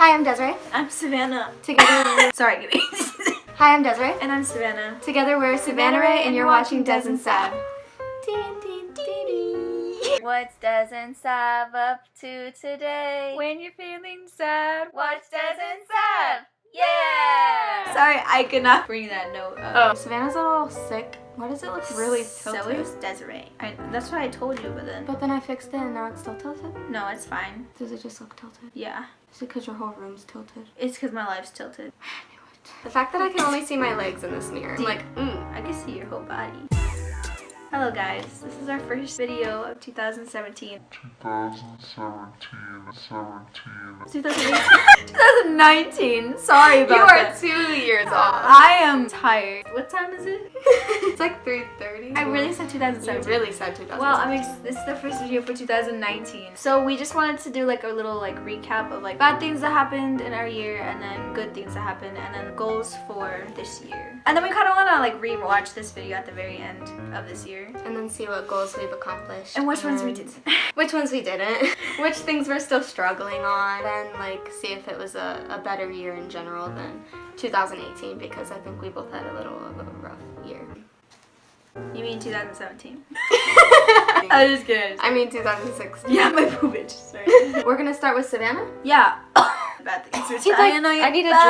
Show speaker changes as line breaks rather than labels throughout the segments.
Hi, I'm Desirae.
I'm Savannah.
Together,
Sorry, give me.
Hi, I'm Desirae.
And I'm Savannah.
Together we're Savannah and you're watching Des and Sav.
What's Des and Sav up to today? When you're feeling sad, watch Des and Sav. Yeah! Sorry, I could not bring that note up.
Savannah's a little sick. Why does it look really tilted?
So is Desirae. That's what I told you, but then...
But then I fixed it and now it's still tilted?
No, it's fine.
Does it just look tilted?
Yeah.
Is it because your whole room's tilted?
It's because my life's tilted.
I knew it. The fact that I can only see my legs in this mirror. I'm like,
I can see your whole body. Hello guys, this is our first video of 2017. 2019. Sorry about that.
You are 2 years off.
I am tired. What time is it?
It's like 3:30.
I really said 2017.
You really said 2017.
Well, this is the first video for 2019. So we just wanted to do like a little recap of bad things that happened in our year, and then good things that happened, and then goals for this year. And then we kind of want to re-watch this video at the very end of this year.
And then see what goals we've accomplished.
And which ones we did.
Which ones we didn't. Which things we're still struggling on. Then see if it was a better year in general than 2018, because I think we both had a little of a rough year.
You mean 2017? I was just kidding.
I mean 2016.
Yeah, my boobage. Sorry.
We're gonna start with Savannah?
Yeah. Bad things.
I need a drink.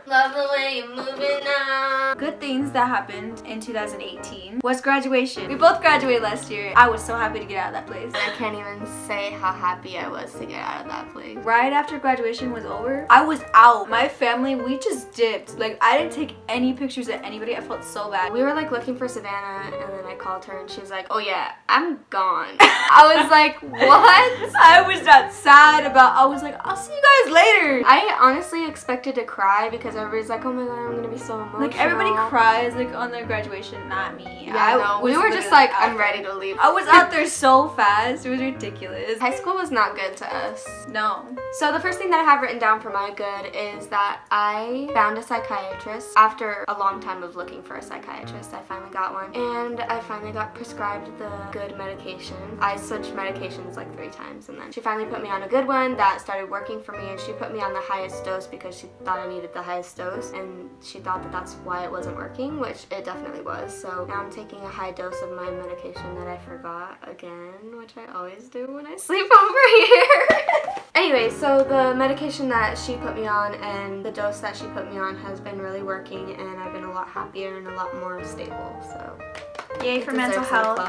Love the way you're moving now.
Good things that happened in 2018 was graduation. We both graduated last year. I was so happy to get out of that place.
I can't even say how happy I was to get out of that place.
Right after graduation was over, I was out. My family, we just dipped. I didn't take any pictures of anybody. I felt so bad.
We were looking for Savannah, and then I called her and she was like, oh yeah, I'm gone. I was like, what?
I was not sad about, I was like, I'll see you guys later.
I honestly expected to cry because everybody's like, oh my god, I'm gonna be so emotional.
Everybody cries on their graduation, not me.
Yeah, we were just like, I'm ready to leave.
I was out there so fast, it was ridiculous.
High school was not good to us.
No.
So the first thing that I have written down for my good is that I found a psychiatrist. After a long time of looking for a psychiatrist, I finally got one, and I finally got prescribed the good medication. I switched medications 3 times, and then she finally put me on a good one that started working for me, and she put me on the highest dose because she thought I needed the highest dose, and she thought that that's why it wasn't working, which it definitely was. So now I'm taking a high dose of my medication that I forgot again, which I always do when I sleep over here. Anyway, so the medication that she put me on and the dose that she put me on has been really working, and I've been a lot happier and a lot more stable, so
yay for mental health.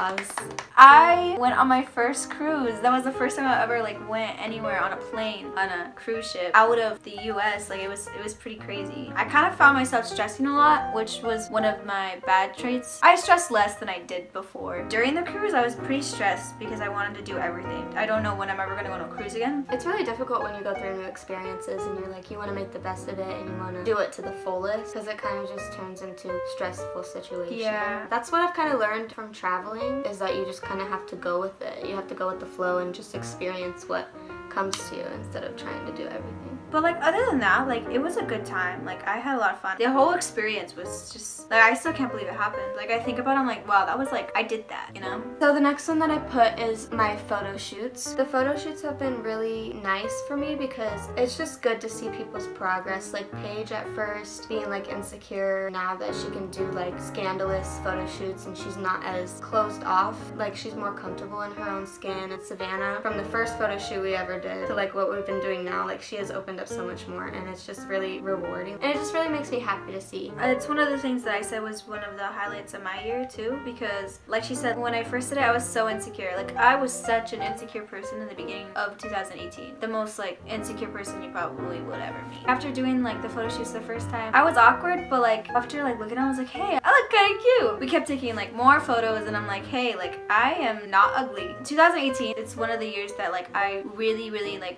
I went on my first cruise. That was the first time I ever went anywhere on a plane, on a cruise ship out of the US. It was pretty crazy. I kind of found myself stressing a lot, which was one of my bad traits. I stressed less than I did before. During the cruise, I was pretty stressed because I wanted to do everything. I don't know when I'm ever going to go on a cruise again.
It's really difficult when you go through new experiences and you're you want to make the best of it and you want to do it to the fullest, because it kind of just turns into a stressful situation.
Yeah.
That's what I've kind of learned from traveling, is that you just kind of have to go with it. You have to go with the flow and just experience what comes to you instead of trying to do everything.
But other than that, it was a good time. I had a lot of fun. The whole experience was just I still can't believe it happened. I think about it, I'm like, wow, that was I did that, you know?
So the next one that I put is my photo shoots. The photo shoots have been really nice for me because it's just good to see people's progress. Paige at first being insecure, now that she can do scandalous photo shoots and she's not as closed off. She's more comfortable in her own skin. And Savannah, from the first photo shoot we ever did to what we've been doing now, she has opened up so much more, and it's just really rewarding, and it just really makes me happy to see.
It's one of the things that I said was one of the highlights of my year too, because she said, when I first did it, I was so insecure. I was such an insecure person in the beginning of 2018, the most insecure person you probably would ever meet. After doing the photo shoots the first time, I was awkward, but after looking at it, I was like, hey, I look kind of cute. We kept taking more photos, and I'm like, hey, I am not ugly. 2018, it's one of the years that I really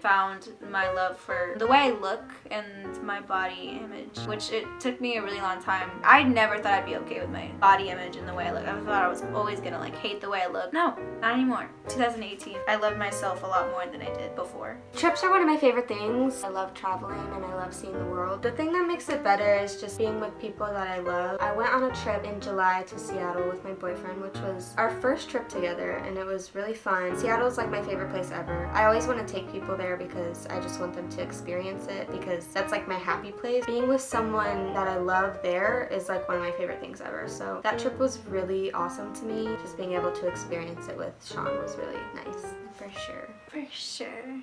found my love for the way I look and my body image, which it took me a really long time. I never thought I'd be okay with my body image and the way I look. I thought I was always gonna hate the way I look. No, not anymore. 2018, I love myself a lot more than I did before.
Trips are one of my favorite things. I love traveling and I love seeing the world. The thing that makes it better is just being with people that I love. I went on a trip in July to Seattle with my boyfriend, which was our first trip together, and it was really fun. Seattle's my favorite place ever. I always want to take take people there because I just want them to experience it, because that's like my happy place. Being with someone that I love there is like one of my favorite things ever. So that trip was really awesome to me. Just being able to experience it with Sean was really nice. For sure.
For sure.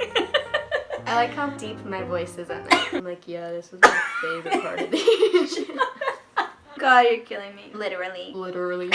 I like how deep my voice is at night. I'm like, yeah, this was my favorite part of the year.
God, you're killing me. Literally.
Literally.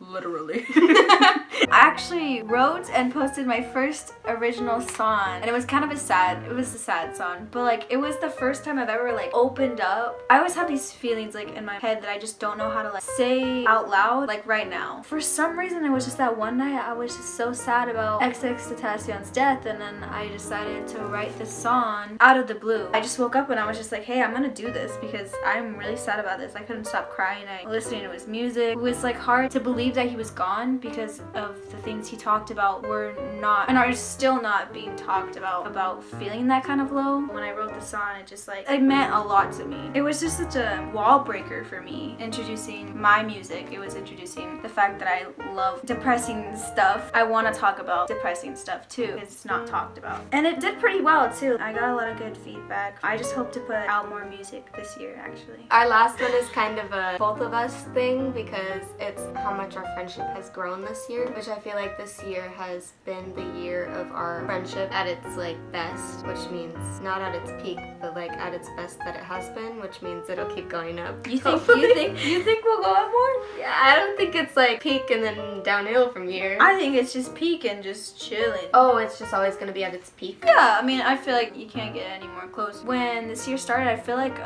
Literally.
I actually wrote and posted my first original song, and it was kind of a sad song, but like it was the first time I've ever like opened up. I always have these feelings like in my head that I just don't know how to like say out loud, like right now. For some reason, it was just that one night I was just so sad about XXXTentacion's death, and then I decided to write this song out of the blue. I just woke up and I was just like, hey, I'm gonna do this because I'm really sad about this. I couldn't stop crying. I listening to his music. It was like hard to believe that he was gone because of the things he talked about were not and are still not being talked about feeling that kind of low. When I wrote the song, it meant a lot to me. It was just such a wall breaker for me, introducing my music. It was introducing the fact that I love depressing stuff. I want to talk about depressing stuff too. It's not talked about, and it did pretty well too. I got a lot of good feedback. I just hope to put out more music this year, actually.
Our last one is kind of a both of us thing because it's how much our friendship has grown this year, which I feel like this year has been the year of our friendship at its like best, which means not at its peak, but like at its best that it has been, which means it'll keep going up.
You think we'll go up more?
Yeah, I don't think it's like peak and then downhill from here.
I think it's just peak and just chilling.
Oh, it's just always gonna be at its peak?
Yeah, I mean, I feel like you can't get any more close. When this year started, I feel like,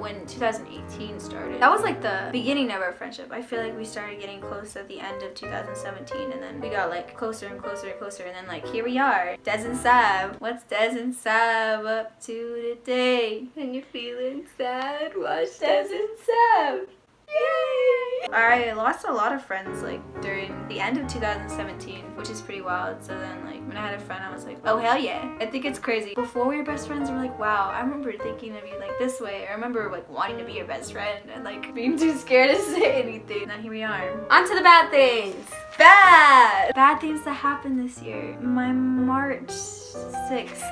when 2018 started, that was like the beginning of our friendship. I feel like we started getting close at the end of 2017, and then we got like closer and closer and closer, and then like here we are. Des and Sav. What's Des and Sav up to today?
When you're feeling sad, watch Des and Sav. Yay!
I lost a lot of friends like during the end of 2017, which is pretty wild. So then like when I had a friend, I was like, oh hell yeah. I think it's crazy. Before we were best friends, we're like, wow, I remember thinking of you like this way. I remember like wanting to be your best friend and like being too scared to say anything. And then here we are.
On to the bad things.
Bad things that happened this year. My March 6th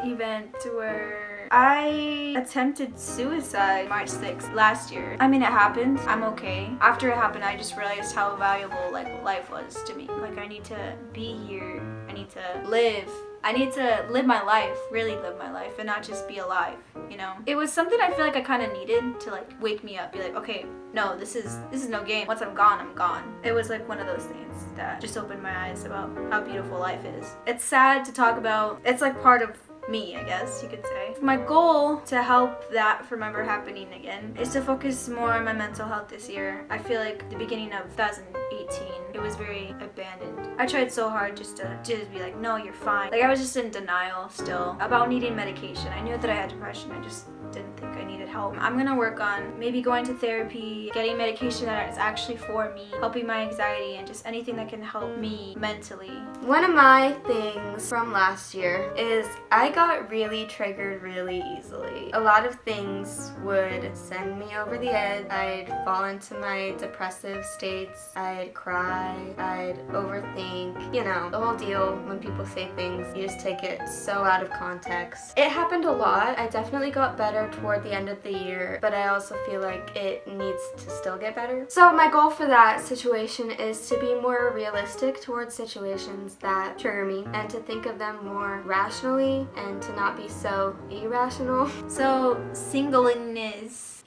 event where I attempted suicide March 6th last year. I mean, it happened. I'm okay. After it happened, I just realized how valuable like life was to me. Like I need to be here. I need to live. I need to live my life, really live my life, and not just be alive, you know? It was something I feel like I kind of needed to like wake me up, be like, okay, no, this is no game. Once I'm gone, I'm gone. It was like one of those things that just opened my eyes about how beautiful life is. It's sad to talk about. It's like part of me, I guess you could say. My goal to help that from ever happening again is to focus more on my mental health this year. I feel like the beginning of 2018, it was very abandoned. I tried so hard just to be like, no, you're fine. Like I was just in denial still about needing medication. I knew that I had depression. I just didn't think I needed help. I'm gonna work on maybe going to therapy, getting medication that is actually for me, helping my anxiety, and just anything that can help me mentally.
One of my things from last year is I got really triggered really easily. A lot of things would send me over the edge. I'd fall into my depressive states. I'd cry. I'd overthink. You know, the whole deal when people say things, you just take it so out of context. It happened a lot. I definitely got better toward the end of the year, but I also feel like it needs to still get better. So my goal for that situation is to be more realistic towards situations that trigger me and to think of them more rationally and to not be so irrational.
So singleness.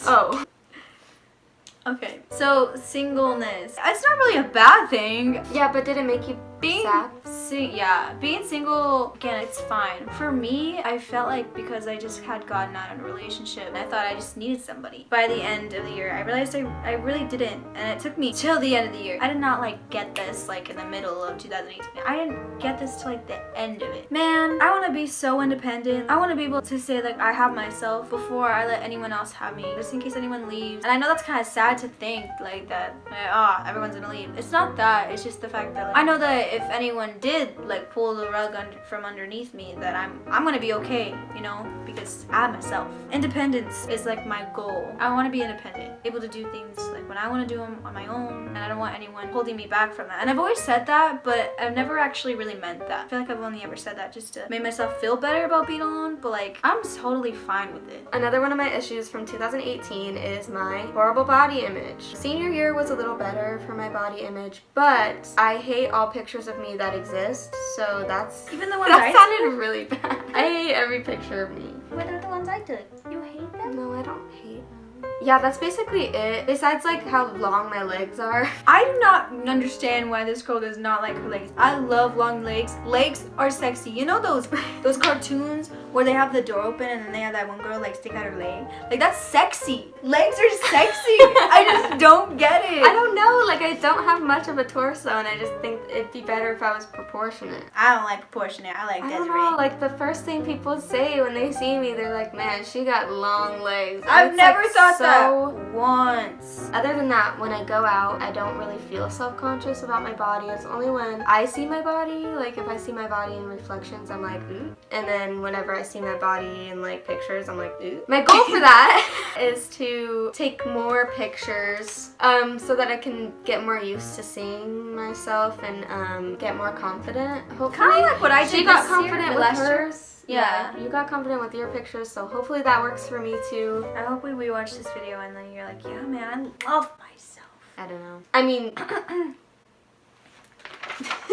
Oh.
Okay, so singleness. It's not really a bad thing.
Yeah, but did it make you sad?
Being single, again, it's fine. For me, I felt like because I just had gotten out of a relationship and I thought I just needed somebody. By the end of the year, I realized I really didn't, and it took me till the end of the year. I did not like get this like in the middle of 2018. I didn't get this till like the end of it. Man, I want want to be so independent. I want to be able to say like I have myself before I let anyone else have me, just in case anyone leaves. And I know that's kind of sad to think like that, like, everyone's gonna leave. It's not that, it's just the fact that like, I know that if anyone did like pull the rug from underneath me, that I'm gonna be okay, you know, because I have myself. Independence is like my goal. I want to be independent, able to do things like when I want to do them on my own, and I don't want anyone holding me back from that. And I've always said that, but I've never actually really meant that. I feel like I've only ever said that just to make myself feel better about being alone, but like I'm totally fine with it.
Another one of my issues from 2018 is my horrible body image. Senior year was a little better for my body image, but I hate all pictures of me that exist, so that's...
Even the ones I
sounded really bad. I hate every picture of me.
What are the ones I took? You hate them?
No, I don't hate them. Yeah, that's basically it. Besides like how long my legs are.
I do not understand why this girl does not like her legs. I love long legs. Legs are sexy. You know those cartoons where they have the door open and then they have that one girl like stick out her leg? Like that's sexy. Legs are sexy. I just don't get it.
I don't know, like I don't have much of a torso and I just think it'd be better if I was proportionate.
I don't like proportionate. I like Desirae.
I don't know, like the first thing people say when they see me, they're like, man, she got long legs. And
I've never
like,
thought
so
that once.
Other than that, when I go out, I don't really feel self-conscious about my body. It's only when I see my body, like if I see my body in reflections, I'm like, ooh. And then whenever I see my body in like pictures, I'm like, ooh. My goal for that is to take more pictures so that I can get more used to seeing myself and get more confident. Hopefully,
kind of like what I did.
She got
this
confident
year,
with
last year.
hers.
Yeah.
You got confident with your pictures, so hopefully that works for me too.
I hope we rewatch this video and then you're like, yeah, man, I love myself.
I don't know. I mean...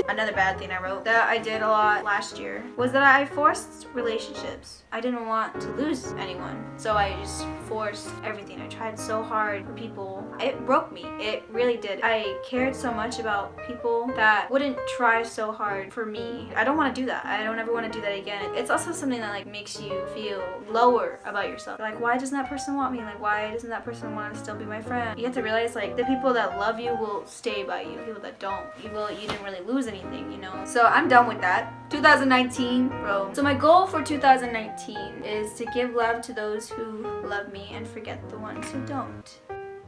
Another bad thing I wrote that I did a lot last year was that I forced relationships. I didn't want to lose anyone, so I just forced everything. I tried so hard for people. It broke me. It really did. I cared so much about people that wouldn't try so hard for me. I don't want to do that. I don't ever want to do that again. It's also something that like makes you feel lower about yourself. Like, why doesn't that person want me? Like, why doesn't that person want to still be my friend? You have to realize like the people that love you will stay by you. People that don't, you didn't really lose anything, you know? So I'm done with that. 2019, bro. So my goal for 2019 is to give love to those who love me and forget the ones who don't.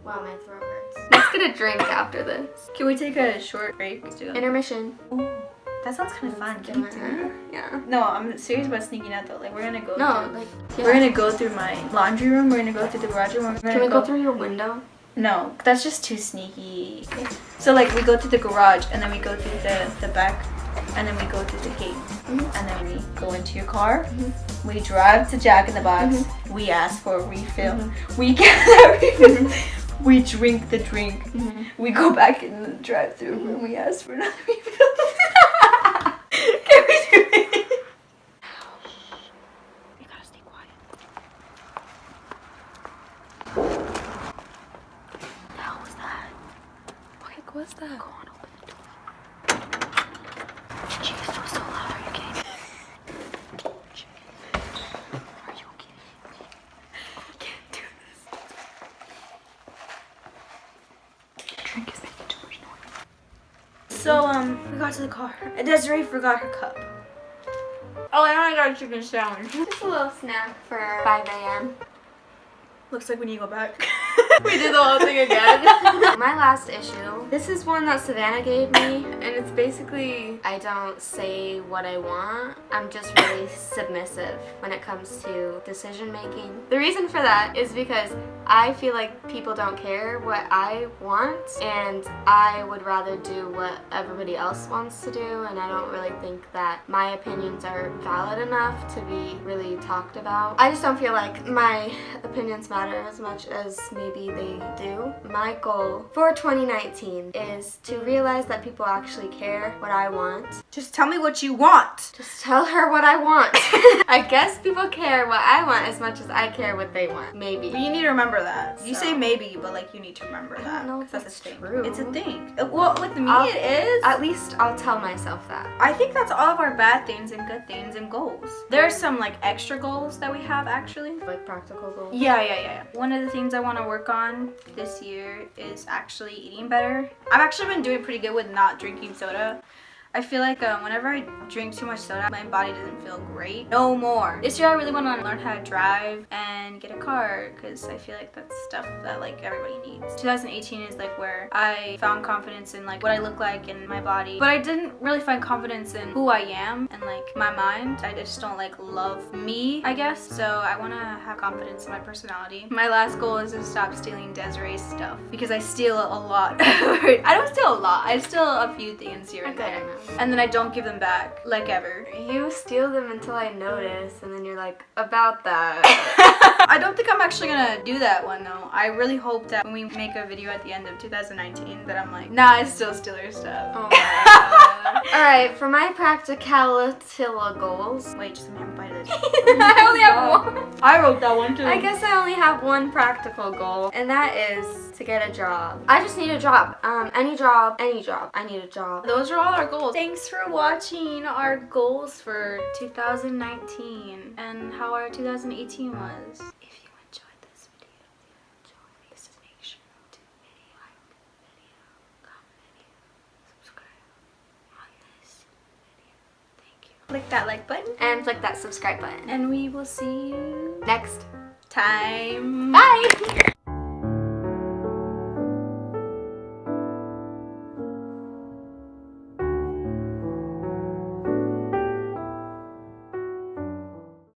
Wow, my throat hurts. Let's get a drink after this.
Can we take a short break?
Intermission.
Ooh, that sounds kind of fun. Can we do it?
Yeah.
No, I'm serious about sneaking out though. Like we're gonna go.
Yeah.
We're gonna go through my laundry room. We're gonna go through the garage room.
Can we go through your window?
No, that's just too sneaky. Okay. So like we go through the garage and then we go through the back and then we go through the gate and then we go into your car. We drive to Jack in the Box. We ask for a refill. We get that refill. We drink the drink. We go back in the drive-thru and we ask for another refill. Can we do it? You gotta stay quiet. What the hell was that?
What the heck was that?
Go on, open the door. Jeez, that was so loud. Are you kidding? Are you kidding? I can't do this. The drink is making too much noise. So, we got to the car. And Desirae forgot her cup. Oh, and I got a chicken sandwich.
Just a little snack for 5 a.m.
Looks like we need to go back.
We did the whole thing again. My last issue. This is one that Savannah gave me, and it's basically I don't say what I want. I'm just really submissive when it comes to decision making. The reason for that is because I feel like people don't care what I want, and I would rather do what everybody else wants to do, and I don't really think that my opinions are valid enough to be really talked about. I just don't feel like my opinions matter as much as maybe they do. My goal for 2019 is to realize that people actually care what I want.
Just tell me what you want.
Just tell her what I want. I guess people care what I want as much as I care what they want. Maybe.
But you need to remember that. You
So.
say maybe, but like you need to remember that.
I don't know if
'cause
that's
a thing.
true.
It's a thing. Well, with me it is.
At least I'll tell myself that.
I think that's all of our bad things and good things and goals. There are some like extra goals that we have actually.
Like practical goals.
Yeah. One of the things I want to work on this year is actually eating better. I've actually been doing pretty good with not drinking soda. I feel like whenever I drink too much soda, my body doesn't feel great. No more. This year I really want to learn how to drive and get a car because I feel like that's stuff that like everybody needs. 2018 is like where I found confidence in like what I look like and my body, but I didn't really find confidence in who I am and like my mind. I just don't like love me, I guess. So I want to have confidence in my personality. My last goal is to stop stealing Desiree's stuff because I steal a lot. I don't steal a lot. I steal a few things here and there. And then I don't give them back, like ever.
You steal them until I notice, and then you're like, about that.
I don't think I'm actually gonna do that one though. I really hope that when we make a video at the end of 2019 that I'm like, nah, I still steal her stuff.
Oh my god. Alright, for my practicality goals.
Wait, just let me have a bite of this.
I only have one.
I wrote that one too.
I guess I only have one practical goal, and that is to get a job. I just need a job. Any job. I need a job.
Those are all our goals. Thanks for watching our goals for 2019 and how our 2018 was. If you enjoyed this video, please make sure to like the video, comment, subscribe on this video. Thank you. Click that like button
And click that subscribe button.
and we will see you
Next
time.
Bye!